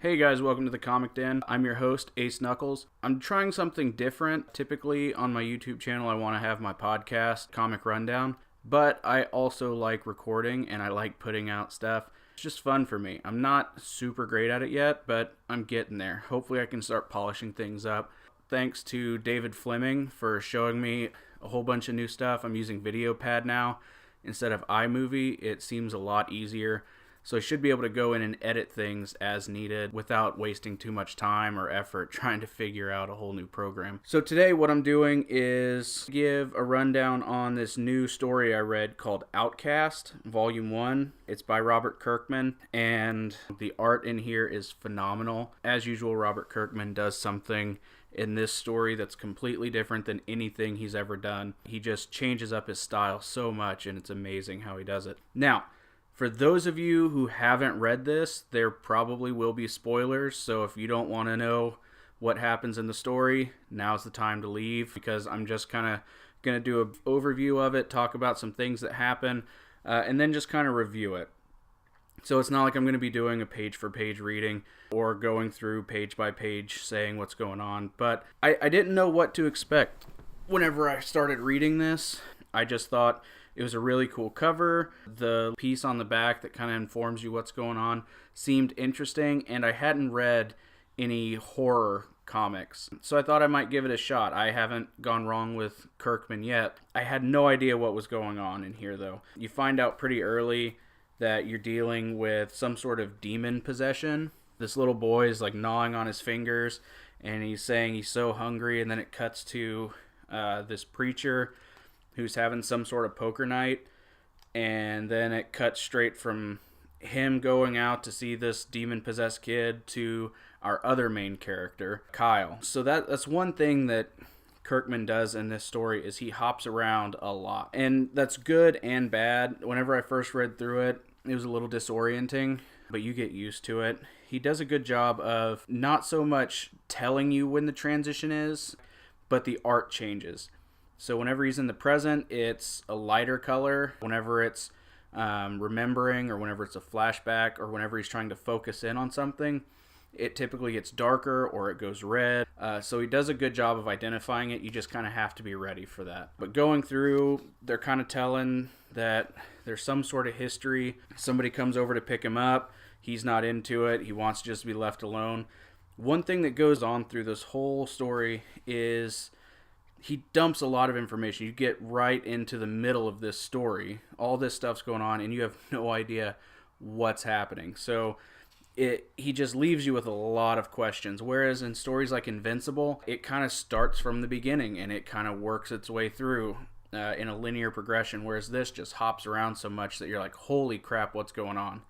Hey guys, welcome to the Comic Den. I'm your host, Ace Knuckles. I'm trying something different. Typically on my YouTube channel, I want to have my podcast, Comic Rundown, but I also like recording and I like putting out stuff. It's just fun for me. I'm not super great at it yet, but I'm getting there. Hopefully I can start polishing things up. Thanks to David Fleming for showing me a whole bunch of new stuff. I'm using VideoPad now instead of iMovie. It seems a lot easier. So I should be able to go in and edit things as needed without wasting too much time or effort trying to figure out a whole new program. So today what I'm doing is give a rundown on this new story I read called Outcast, Volume 1. It's by Robert Kirkman, and the art in here is phenomenal. As usual, Robert Kirkman does something in this story that's completely different than anything he's ever done. He just changes up his style so much, and it's amazing how he does it. Now, for those of you who haven't read this, there probably will be spoilers, so if you don't want to know what happens in the story, now's the time to leave, because I'm just kind of going to do an overview of it, talk about some things that happen, and then just kind of review it. So it's not like I'm going to be doing a page-for-page reading or going through page by page saying what's going on, but I didn't know what to expect whenever I started reading this. I just thought it was a really cool cover. The piece on the back that kind of informs you what's going on seemed interesting, and I hadn't read any horror comics, so I thought I might give it a shot. I haven't gone wrong with Kirkman yet. I had no idea what was going on in here, though. You find out pretty early that you're dealing with some sort of demon possession. This little boy is like gnawing on his fingers, and he's saying he's so hungry, and then it cuts to this preacher who's having some sort of poker night, and then it cuts straight from him going out to see this demon-possessed kid to our other main character, Kyle. So that's one thing that Kirkman does in this story, is he hops around a lot. And that's good and bad. Whenever I first read through it, it was a little disorienting, but you get used to it. He does a good job of not so much telling you when the transition is, but the art changes. So whenever he's in the present, it's a lighter color. Whenever it's remembering, or whenever it's a flashback, or whenever he's trying to focus in on something, it typically gets darker or it goes red. So he does a good job of identifying it. You just kind of have to be ready for that. But going through, they're kind of telling that there's some sort of history. Somebody comes over to pick him up. He's not into it. He wants to just be left alone. One thing that goes on through this whole story is he dumps a lot of information. You get right into the middle of this story. All this stuff's going on, and you have no idea what's happening. So he just leaves you with a lot of questions. Whereas in stories like Invincible, it kind of starts from the beginning, and it kind of works its way through in a linear progression. Whereas this just hops around so much that you're like, holy crap, what's going on?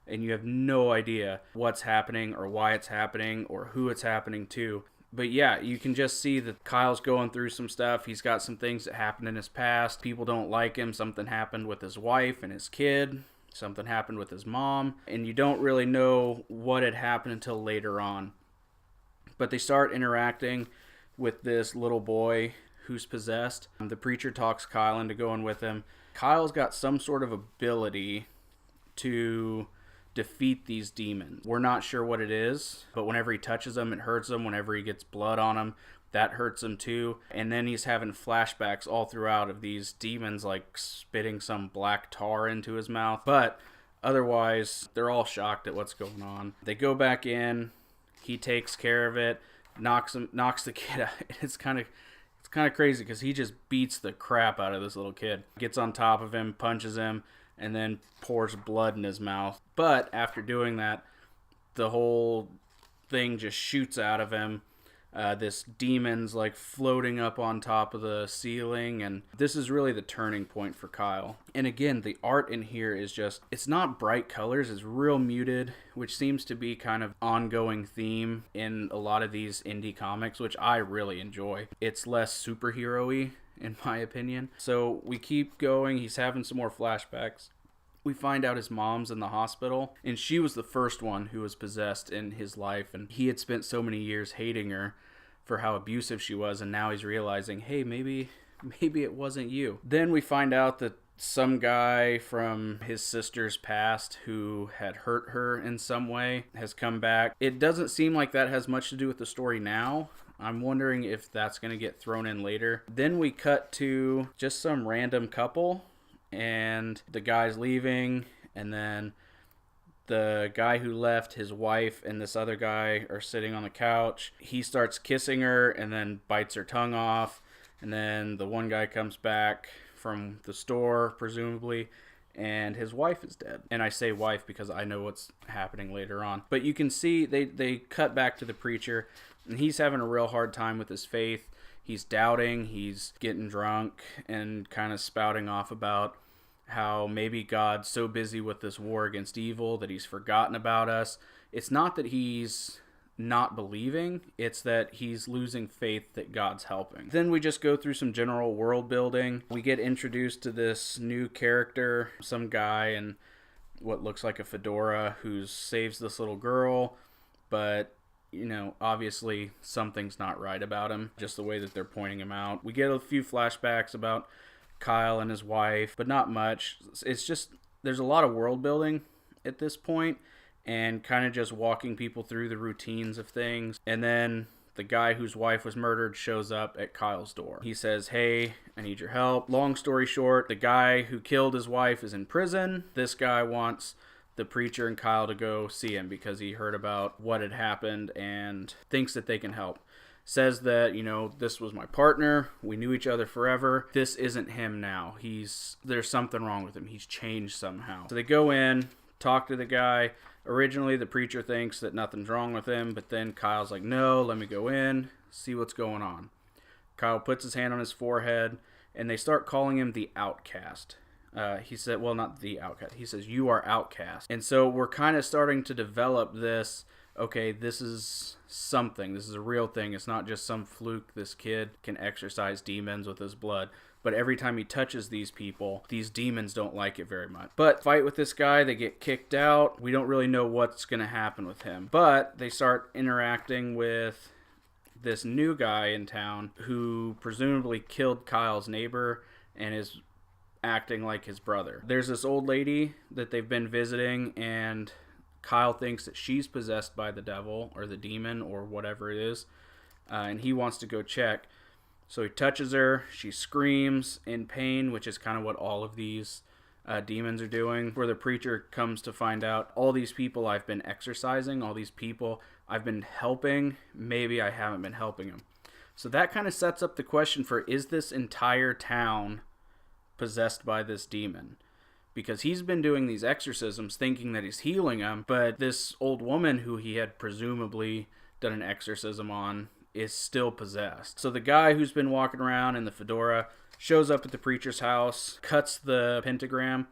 And you have no idea what's happening or why it's happening or who it's happening to. But yeah, you can just see that Kyle's going through some stuff. He's got some things that happened in his past. People don't like him. Something happened with his wife and his kid. Something happened with his mom. And you don't really know what had happened until later on. But they start interacting with this little boy who's possessed. The preacher talks Kyle into going with him. Kyle's got some sort of ability to defeat these demons. We're not sure what it is, but whenever he touches them, it hurts him. Whenever he gets blood on him, that hurts him too. And then he's having flashbacks all throughout of these demons like spitting some black tar into his mouth. But otherwise, they're all shocked at what's going on. They go back in. He takes care of it, knocks the kid out. It's kind of crazy because he just beats the crap out of this little kid. Gets on top of him, punches him, and then pours blood in his mouth. But after doing that, the whole thing just shoots out of him. This demon's like floating up on top of the ceiling, and this is really the turning point for Kyle. And again, the art in here is just, it's not bright colors, it's real muted, which seems to be kind of ongoing theme in a lot of these indie comics, which I really enjoy. It's less superhero-y, in my opinion. So we keep going. He's having some more flashbacks. We find out his mom's in the hospital, and she was the first one who was possessed in his life, and he had spent so many years hating her for how abusive she was, and now he's realizing, hey, maybe it wasn't you. Then we find out that some guy from his sister's past who had hurt her in some way has come back. It doesn't seem like that has much to do with the story now. I'm wondering if that's going to get thrown in later. Then we cut to just some random couple, and the guy's leaving, and then the guy who left, his wife and this other guy are sitting on the couch. He starts kissing her and then bites her tongue off, and then the one guy comes back from the store, presumably, and his wife is dead. And I say wife because I know what's happening later on. But you can see they cut back to the preacher, and he's having a real hard time with his faith. He's doubting, he's getting drunk, and kind of spouting off about how maybe God's so busy with this war against evil that he's forgotten about us. It's not that he's not believing, it's that he's losing faith that God's helping. Then we just go through some general world building. We get introduced to this new character, some guy in what looks like a fedora who saves this little girl, but obviously something's not right about him, just the way that they're pointing him out. We get a few flashbacks about Kyle and his wife, but not much. It's just, there's a lot of world building at this point, and kind of just walking people through the routines of things. And then the guy whose wife was murdered shows up at Kyle's door. He says, "Hey, I need your help." Long story short, the guy who killed his wife is in prison. This guy wants the preacher and Kyle to go see him because he heard about what had happened and thinks that they can help. Says that, this was my partner. We knew each other forever. This isn't him now. There's something wrong with him. He's changed somehow. So they go in, talk to the guy. Originally, the preacher thinks that nothing's wrong with him, but then Kyle's like, "No, let me go in, see what's going on." Kyle puts his hand on his forehead, and they start calling him the Outcast. He said, well, not the Outcast. He says, "You are Outcast." And so we're kind of starting to develop this, okay, this is something. This is a real thing. It's not just some fluke. This kid can exorcise demons with his blood. But every time he touches these people, these demons don't like it very much. But fight with this guy, they get kicked out. We don't really know what's going to happen with him. But they start interacting with this new guy in town who presumably killed Kyle's neighbor and is acting like his brother. There's this old lady that they've been visiting, and Kyle thinks that she's possessed by the devil or the demon or whatever it is, and he wants to go check. So he touches her, she screams in pain, which is kind of what all of these demons are doing. Where the preacher comes to find out, all these people I've been exorcising, all these people I've been helping, maybe I haven't been helping them. So that kind of sets up the question for, is this entire town possessed by this demon? Because he's been doing these exorcisms thinking that he's healing them, but this old woman who he had presumably done an exorcism on is still possessed. So the guy who's been walking around in the fedora shows up at the preacher's house, cuts the pentagram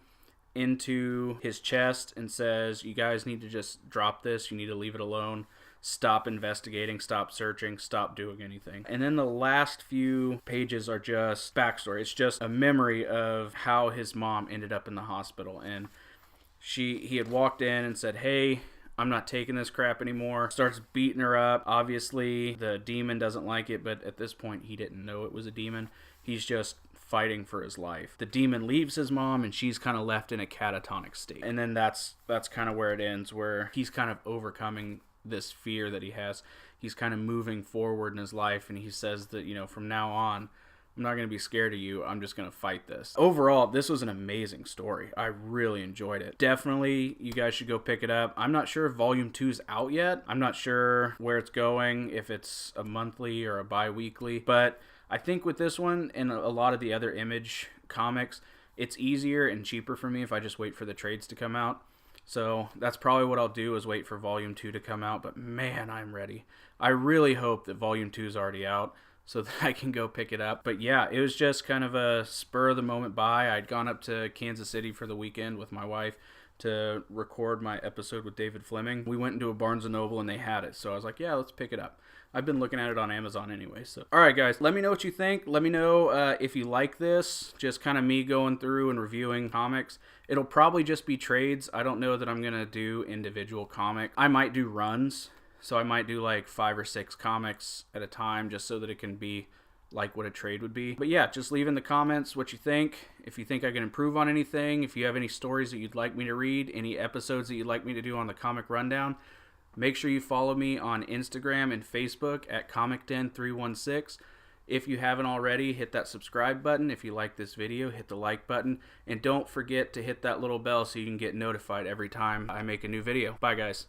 into his chest and says, "You guys need to just drop this. You need to leave it alone. Stop investigating, stop searching, stop doing anything." And then the last few pages are just backstory. It's just a memory of how his mom ended up in the hospital. And he had walked in and said, "Hey, I'm not taking this crap anymore." Starts beating her up. Obviously, the demon doesn't like it, but at this point, he didn't know it was a demon. He's just fighting for his life. The demon leaves his mom, and she's kind of left in a catatonic state. And then that's kind of where it ends, where he's kind of overcoming this fear that he has. He's kind of moving forward in his life, and he says that, from now on, I'm not going to be scared of you. I'm just going to fight this. Overall, this was an amazing story. I really enjoyed it. Definitely, you guys should go pick it up. I'm not sure if Volume 2's out yet. I'm not sure where it's going, if it's a monthly or a bi-weekly. But I think with this one and a lot of the other Image comics, it's easier and cheaper for me if I just wait for the trades to come out. So that's probably what I'll do, is wait for Volume 2 to come out. But man, I'm ready. I really hope that Volume 2 is already out so that I can go pick it up. But yeah, it was just kind of a spur of the moment buy. I'd gone up to Kansas City for the weekend with my wife to record my episode with David Fleming. We went into a Barnes & Noble and they had it. So I was like, yeah, let's pick it up. I've been looking at it on Amazon anyway. So, all right, guys, let me know what you think. Let me know if you like this, just kind of me going through and reviewing comics. It'll probably just be trades. I don't know that I'm going to do individual comic. I might do runs. So I might do like 5 or 6 comics at a time, just so that it can be like what a trade would be. But yeah, just leave in the comments what you think, If you think I can improve on anything, if you have any stories that you'd like me to read, any episodes that you'd like me to do on the Comic Rundown, make sure you follow me on Instagram and Facebook at ComicDen316. If you haven't already, hit that subscribe button. If you like this video, hit the like button. And don't forget to hit that little bell so you can get notified every time I make a new video. Bye, guys.